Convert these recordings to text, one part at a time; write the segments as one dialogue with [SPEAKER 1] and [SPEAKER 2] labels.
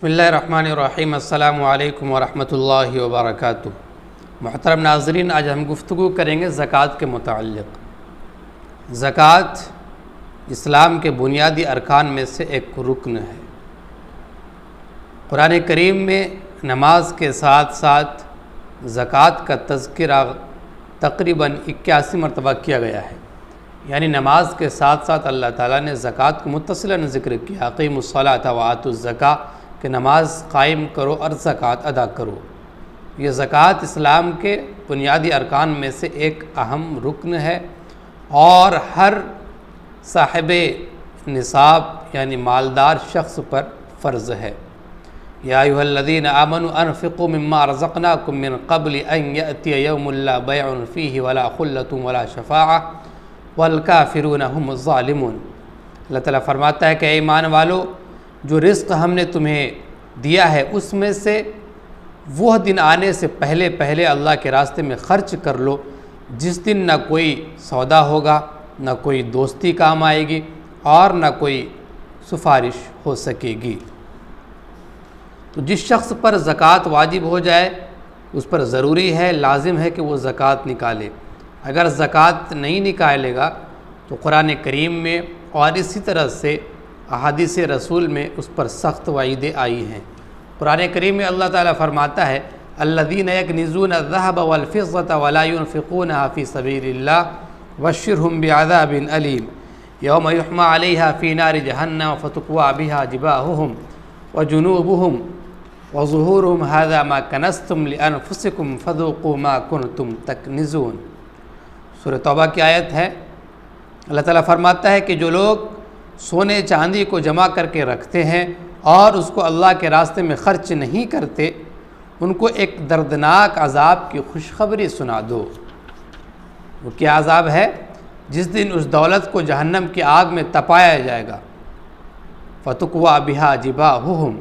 [SPEAKER 1] बिस्मिल्लाहिर्रहमानिर्रहीम। अस्सलामु अलैकुम वरहमतुल्लाहि वबरकातुहू। मोहतरम नाज़रीन, आज हम गुफ्तगू करेंगे ज़कात के मुताल्लिक़। ज़कात इस्लाम के बुनियादी अरकान में से एक रुकन है। कुरान करीम में नमाज के साथ साथ ज़कात का तज़किरा तकरीबन 81 मरतबा किया गया है। यानी नमाज के साथ साथ अल्लाह ताला ने ज़कात को मुत्तसिलन ज़िक्र किया। अक़ीमुस्सलात व आतुज़्ज़का कि नमाज कायम करो और ज़कात अदा करो। ये ज़कात इस्लाम के बुनियादी अरकान में से एक अहम रुकन है और हर साहिबे निसाब यानी मालदार शख्स पर फ़र्ज़ है। या अय्युहल्लज़ीना आमनू अनफ़िक़ू मिम्मा रज़क़नाकुम मिन क़ब्लि अन यअतिय यौमुन ला बैउन फ़ीहि वला ख़ुल्लतुन वला शफ़ाअह वल काफ़िरूना हुमुज़ ज़ालिमून। अल्लाह ताला फरमाता है कि ईमान वालो, जो रिज़्क़ हमने तुम्हें दिया है उसमें से वह दिन आने से पहले पहले अल्लाह के रास्ते में ख़र्च कर लो जिस दिन ना कोई सौदा होगा, ना कोई दोस्ती काम आएगी और ना कोई सिफारिश हो सकेगी। तो जिस शख्स पर ज़कात वाजिब हो जाए उस पर ज़रूरी है, लाजिम है कि वो ज़कात निकाले। अगर ज़कात नहीं निकालेगा तो कुरान करीम में और इसी तरह से अहादीस रसूल में उस पर सख्त वईदें आई हैं। कुरान करीम में अल्लाह ताला फरमाता है, अल्लज़ीना यकनिज़ूना अज़्ज़हब वल फ़िज़्ज़ता वला युनफ़िक़ूनहा फ़ी सबीलिल्लाह बश्शिरहुम बिअज़ाबिन अलीम यौम युहमा अलैहा फ़ी नारि जहन्नम फ़तुक्वा बिहा जिबाहुहुम व जुनूबुहुम व ज़ुहूरुहुम हाज़ा मा कनज़्तुम लिअन्फ़ुसिकुम फ़ज़ूक़ू मा कुन्तुम तकनिज़ून। सूरह तौबा की आयत है। अल्लाह ताला फरमाता है कि जो लोग सोने चांदी को जमा करके रखते हैं और उसको अल्लाह के रास्ते में ख़र्च नहीं करते, उनको एक दर्दनाक अज़ाब की खुशखबरी सुना दो। वो क्या अज़ाब है? जिस दिन उस दौलत को जहन्नम की आग में तपाया जाएगा। फ़तुक्वा बिहा जिबाहुहुम,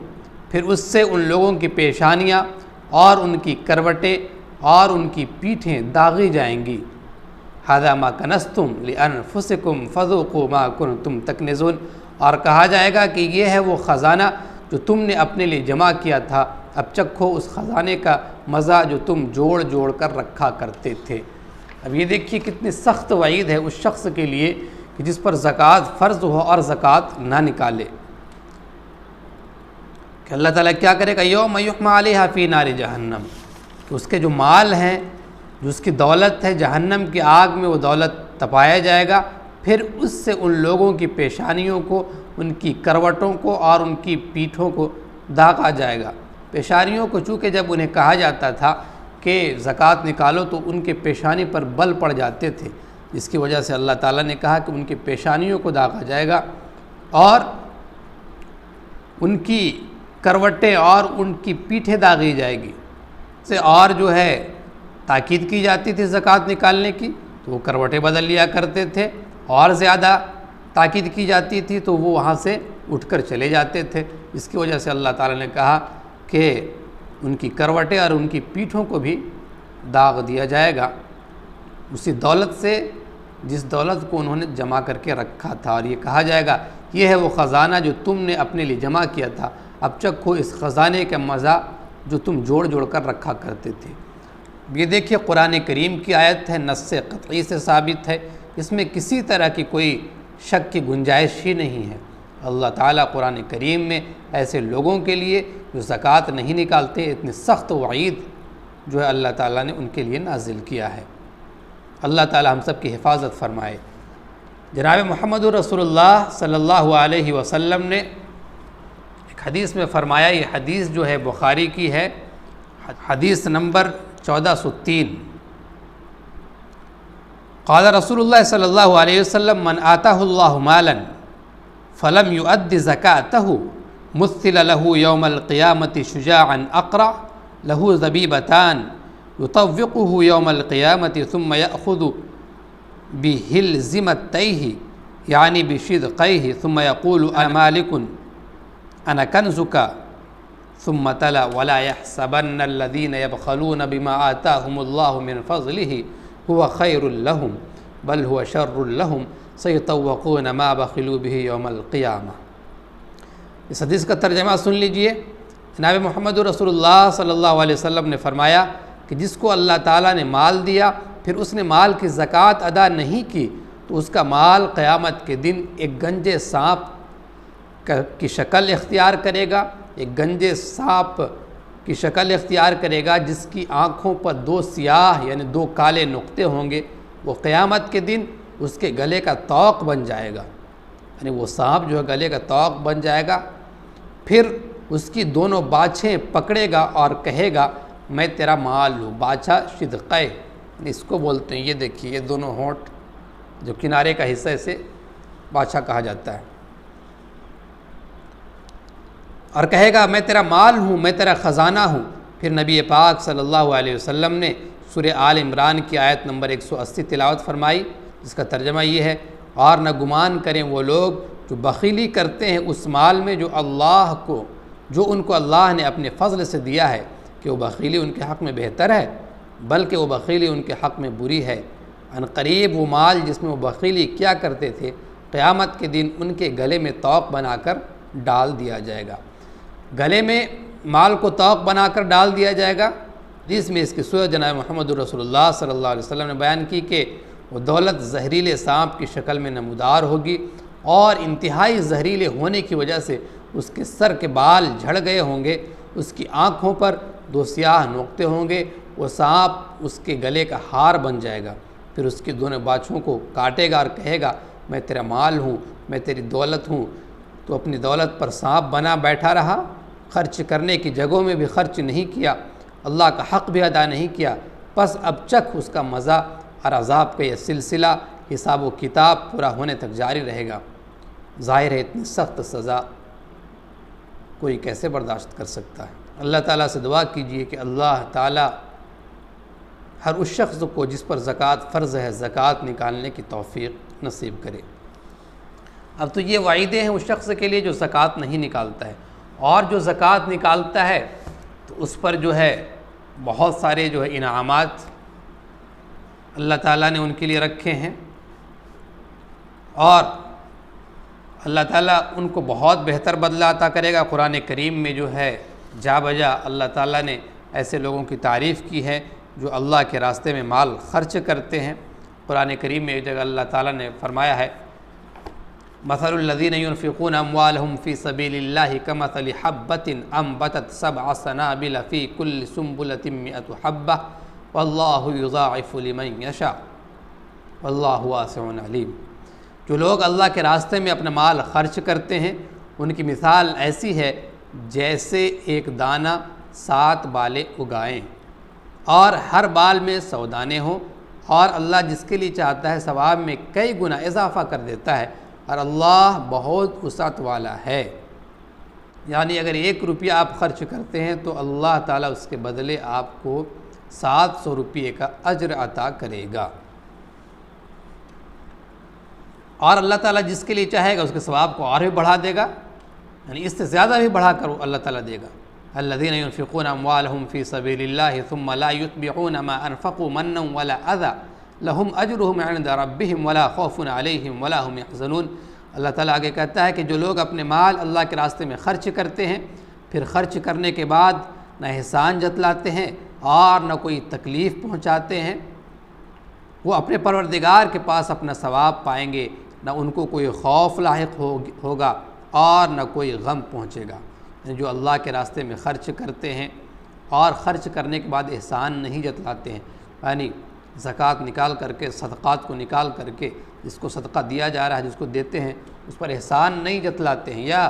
[SPEAKER 1] फिर उससे उन लोगों की पेशानियाँ और उनकी करवटें और उनकी पीठें दागी जाएंगी। हाज़ा मा कनज़्तुम लिअन्फ़ुसिकुम फ़ज़ूक़ू मा कुन्तुम तकनिज़ून, और कहा जाएगा कि ये है वो ख़ज़ाना जो तुमने अपने लिए जमा किया था, अब चखो उस ख़ज़ाने का मज़ा जो तुम जोड़ जोड़ कर रखा करते थे। अब ये देखिए कितनी सख्त वईद है उस शख्स के लिए कि जिस पर ज़कात फ़र्ज़ हो और ज़कात ना निकाले। कि अल्लाह ताला क्या करेगा? यौम युहमा अलैहा फ़ी नारि जहन्नम, कि उसके जो माल हैं, जो उसकी दौलत है, जहन्नम की आग में वो दौलत तपाया जाएगा। फिर उससे उन लोगों की पेशानियों को, उनकी करवटों को और उनकी पीठों को दागा जाएगा। पेशानियों को चूँकि जब उन्हें कहा जाता था कि ज़कात निकालो तो उनके पेशानी पर बल पड़ जाते थे, जिसकी वजह से अल्लाह ताला ने कहा कि उनकी पेशानियों को दागा जाएगा और उनकी करवटें और उनकी पीठें दागी जाएगी। से और जो है ताकीद की जाती थी ज़कात निकालने की तो वो करवटें बदल लिया करते थे, और ज़्यादा ताकीद की जाती थी तो वो वहाँ से उठकर चले जाते थे। इसकी वजह से अल्लाह ताला ने कहा कि उनकी करवटें और उनकी पीठों को भी दाग दिया जाएगा उसी दौलत से जिस दौलत को उन्होंने जमा करके रखा था। और ये कहा जाएगा ये है वो ख़ज़ाना जो तुमने अपने लिए जमा किया था, अब चखो इस ख़ज़ाने का मज़ा जो तुम जोड़ जोड़ कर रखा करते थे। ये देखिए कुरान करीम की आयत है, नस्से क़तई से साबित है, इसमें किसी तरह की कोई शक की गुंजाइश ही नहीं है। अल्लाह ताला कुरान करीम में ऐसे लोगों के लिए जो ज़कात नहीं निकालते इतनी सख्त वईद जो है अल्लाह ताला ने उनके लिए नाजिल किया है। अल्लाह ताला हम सब की हिफाजत फरमाए। जनाब मोहम्मद रसूलुल्लाह सल्लल्लाहु अलैहि वसल्लम ने एक हदीस में फ़रमाया, ये हदीस जो है बुखारी की है, हदीस नंबर 1403। क़ाल रसूलुल्लाह सल्लल्लाहु अलैहि वसल्लम मन आताहुल्लाहु मालन फ़लम युअद्दि ज़कातहु मुस्सिल लहू यौमल क़ियामति शुजाअन अक़रा लहू ज़बीबतान युतव्विक़ुहु यौमल क़ियामति सुम्मा यअख़ुज़ु बिहिल्ज़िमतैहि यानी बिशिदक़ैहि सुम्मा यक़ूलु अना मालिकुन अना कन्ज़ुका सुम्मा तला वला यहसबन्नल्लज़ीना यबख़लून बिमा आताहुमुल्लाहु मिन फ़ज़लिहि हुवा खैरुल लहुम बल हुवा शर्रुल लहुम सयतव्वक़ून मा बख़िलू बिही यौमल क़ियामा। इस हदीस का तर्जमा सुन लीजिए। जनाब मोहम्मद रसूलुल्लाह सल्लल्लाहु अलैहि वसल्लम ने फरमाया कि जिसको अल्लाह ताला ने माल दिया फिर उसने माल की ज़कात अदा नहीं की तो उसका माल क़यामत के दिन एक गंजे सांप की शक्ल इख्तियार करेगा, एक गंजे सांप की शक्ल इख्तियार करेगा जिसकी आँखों पर दो सियाह यानी दो काले नुक्ते होंगे। वो क़यामत के दिन उसके गले का तौक बन जाएगा, यानी वो सांप जो है गले का तौक बन जाएगा। फिर उसकी दोनों बाछें पकड़ेगा और कहेगा मैं तेरा माल लूँ। बाछा शिदक़े इसको बोलते हैं, ये देखिए ये दोनों होंठ जो किनारे का हिस्सा से बाछा कहा जाता है। और कहेगा मैं तेरा माल हूँ, मैं तेरा ख़जाना हूँ। फिर नबी पाक सल्लल्लाहु अलैहि वसल्लम ने सूरह आल इमरान की आयत नंबर 180 तिलावत फरमाई, जिसका तर्जमा ये है, और न गुमान करें वो लोग जो बखीली करते हैं उस माल में जो उनको अल्लाह ने अपने फ़ज़ल से दिया है, कि वो बखीली उनके हक़ में बेहतर है, बल्कि वो बखीली उनके हक़ में बुरी है। अनक़रीब वो माल जिसमें वो बखीली क्या करते थे, क़यामत के दिन उनके गले में तौक बनाकर डाल दिया जाएगा। गले में माल को तौक बनाकर डाल दिया जाएगा, जिसमें इसकी सूरत जनाब मोहम्मद रसूलुल्लाह सल्लल्लाहु अलैहि वसल्लम ने बयान की कि वो दौलत जहरीले सांप की शक्ल में नमूदार होगी और इंतहाई जहरीले होने की वजह से उसके सर के बाल झड़ गए होंगे, उसकी आँखों पर दो सियाह नुक्ते होंगे, वो सांप उसके गले का हार बन जाएगा। फिर उसकी दोनों बाछों को काटेगा और कहेगा मैं तेरा माल हूँ, मैं तेरी दौलत हूँ। तो अपनी दौलत पर सांप बना बैठा रहा, खर्च करने की जगहों में भी खर्च नहीं किया, अल्लाह का हक़ भी अदा नहीं किया। बस अब चक उसका मज़ा और अज़ाब का यह सिलसिला हिसाब व किताब पूरा होने तक जारी रहेगा। ज़ाहिर है इतनी सख्त सज़ा कोई कैसे बर्दाश्त कर सकता है। अल्लाह ताला से दुआ कीजिए कि अल्लाह ताला हर उस शख्स को जिस पर ज़कात फ़र्ज़ है ज़कात निकालने की तौफ़ीक़ नसीब करे। अब तो ये वाइदे हैं उस शख्स के लिए जो ज़कात नहीं निकालता है, और जो ज़कात निकालता है तो उस पर जो है बहुत सारे जो है इनामात अल्लाह ताला ने उनके लिए रखे हैं, और अल्लाह ताला उनको बहुत बेहतर बदला अता करेगा। कुरान करीम में जो है जा बजा अल्लाह ताला ने ऐसे लोगों की तारीफ़ की है जो अल्लाह के रास्ते में माल ख़र्च करते हैं। कुरान करीम में एक जगह अल्लाह ताला ने फरमाया है मसलुल्लज़ीना युनफ़िक़ूना अम्वालहुम फ़ी सबीलिल्लाहि कमसलि हब्बतिन अम्बतत सबअ सनाबिल फ़ी कुल्लि सुम्बुलतिन मिअतु हब्बह वल्लाहु युज़ाइफ़ु लिमन यशा वल्लाहु वासिउन अलीम। जो लोग अल्लाह के रास्ते में अपना माल खर्च करते हैं उनकी मिसाल ऐसी है जैसे एक दाना 7 बालें उगाएं और हर बाल में 100 दाने हों, और अल्लाह जिसके लिए चाहता है सवाब में कई गुना इजाफ़ा कर देता है, और अल्लाह बहुत वसाअत वाला है। यानी अगर 1 रुपया आप खर्च करते हैं तो अल्लाह ताला उसके बदले आपको 700 रुपये का अज्र अता करेगा, और अल्लाह ताला जिसके लिए चाहेगा उसके सवाब को और भी बढ़ा देगा, यानी इससे ज़्यादा भी बढ़ा कर अल्लाह ताला देगा। अल्लज़ीना युनफ़िक़ूना अम्वालहुम फ़ी सबीलिल्लाहि थुम्मा ला युत्बिऊना मा अनफ़क़ू मन्नन वला अज़ा लहुम अज्रुहुम इंद रब्बिहिम वला खौफ़ुन अलैहिम वला हुम यहज़नून। अल्लाह ताला आगे कहता है कि जो लोग अपने माल अल्लाह के रास्ते में ख़र्च करते हैं, फिर ख़र्च करने के बाद न एहसान जतलाते हैं और न कोई तकलीफ़ पहुँचाते हैं, वो अपने परवरदिगार के पास अपना सवाब पाएंगे, न उनको कोई खौफ लाहिक होगा और न कोई गम पहुँचेगा। जो अल्लाह के रास्ते में ख़र्च करते हैं और ख़र्च करने के बाद एहसान नहीं जतलाते हैं, यानी ज़कात निकाल करके सदक़ात को निकाल करके जिसको सदक़ा दिया जा रहा है जिसको देते हैं उस पर एहसान नहीं जतलाते हैं या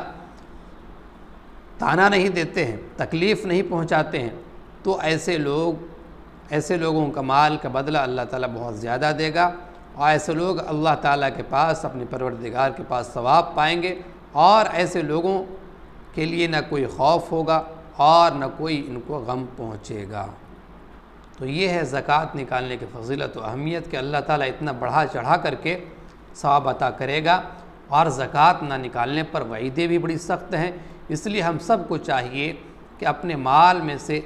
[SPEAKER 1] ताना नहीं देते हैं, तकलीफ़ नहीं पहुँचाते हैं, तो ऐसे लोगों का माल का बदला अल्लाह ताला बहुत ज़्यादा देगा, और ऐसे लोग अल्लाह ताला के पास अपने परवरदिगार के पास सवाब पाएंगे, और ऐसे लोगों के लिए न कोई खौफ होगा और न कोई इनको गम पहुँचेगा। तो ये है ज़कात निकालने की फ़जीलत व अहमियत कि अल्लाह ताला इतना बढ़ा चढ़ा करके सवाब अता करेगा, और ज़कात ना निकालने पर वईदें भी बड़ी सख्त हैं। इसलिए हम सब को चाहिए कि अपने माल में से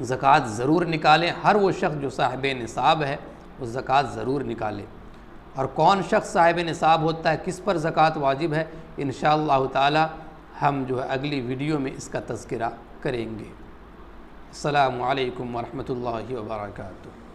[SPEAKER 1] ज़कात ज़रूर निकालें। हर वो शख्स जो साहिब निसाब है वो ज़कात ज़रूर निकाले। और कौन शख्स साहिब निसाब होता है, किस पर ज़कात वाजिब है, इंशाअल्लाह ताला हम जो है अगली वीडियो में इसका तज़किरा करेंगे। अस्सलामु अलैकुम वरहमतुल्लाहि वबरकातुहू।